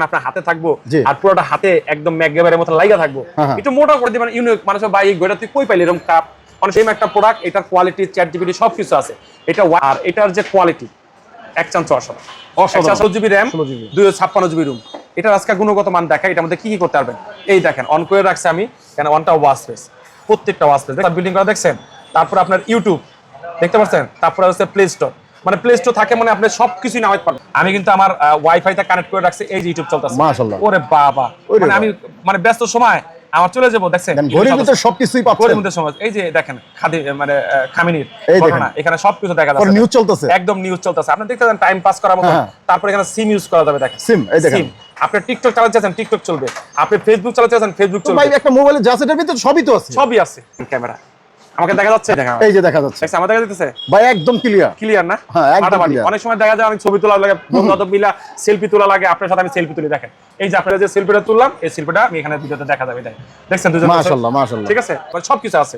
আপনার হাতে থাকবো আর পুরোটা হাতে একদম ম্যাকগাবারের মতো লাইগা থাকবো, একটু মোটা করে দিবেন ইউনিক। মানুষ ভাই এই ঘড়িটা তুই কই পাইলি এরকম কাপ, মানে সেম একটা প্রোডাক্ট, এটার কোয়ালিটি চ্যাট জিপিটি সবকিছু আছে। এটা আর এটার যে কোয়ালিটি এক চান্স অসাধারণ। 128 জিবি র্যাম, 256 জিবি রুম। এটার আজকে গুণগত মান দেখা, এটার মধ্যে কি কি করতে পারবেন। এই দেখেন অন করে রাখছে আমি, কেন অনটা ওয়াচ ফেস, প্রত্যেকটা ওয়াচ ফেস বিল্ডিং করা দেখছেন। তারপর আপনার ইউটিউব দেখতে পাচ্ছেন, তারপর হচ্ছে প্লে স্টোর, মানে প্লে স্টোর থাকে মানে আপনি সবকিছু নামাইতে পারবেন। আমি কিন্তু আমার ওয়াইফাইতে কানেক্ট করে রাখছি, এই যে ইউটিউব চলতেছে মাশাআল্লাহ। ওরে বাবা, মানে আমি মানে ব্যস্ত সময় আমার চলে যাবো, দেখছেন ঘড়ির ভিতরে সবকিছুই পাচ্ছেন। ঘড়ির ভিতরে সময় এই যে দেখেন খাদি মানে খামিনির ঘটনা, এখানে সবকিছু দেখা যাচ্ছে, নিউজ চলতেছে, একদম নিউজ চলতেছে। আপনি দেখতে পাচ্ছেন টাইম পাস করার মতো। তারপর এখানে সিম ইউজ করা যাবে, দেখেন সিম, এই দেখেন আপনি টিকটক চালাচ্ছেন টিকটক চলবে, আপনি ফেসবুক চালাচ্ছেন ফেসবুক চলবে। ভাই একটা মোবাইলে যা সেটার ভিতরে সবই তো আছে, সবই আছে। ক্যামেরা আমাকে দেখা যাচ্ছে, এই যে দেখা যাচ্ছে, আমার দেখা যাচ্ছে ভাই একদম ক্লিয়ার, ক্লিয়ার না? হ্যাঁ একদম ক্লিয়ার। অনেক সময় দেখা যায় আমি ছবি তোলা লাগে, বন্ধু বান্ধব মিলা সেলফি তোলা লাগে, আপনার সাথে আমি সেলফি তুলি। দেখেন এই যে আপনারা যে সেলফিটা তুললাম, এই সেলফিটা আমি এখানে ভিডিওতে দেখা যাবে, দেখছেন দুজন, মাশাআল্লাহ মাশাআল্লাহ, ঠিক আছে, সবকিছু আছে।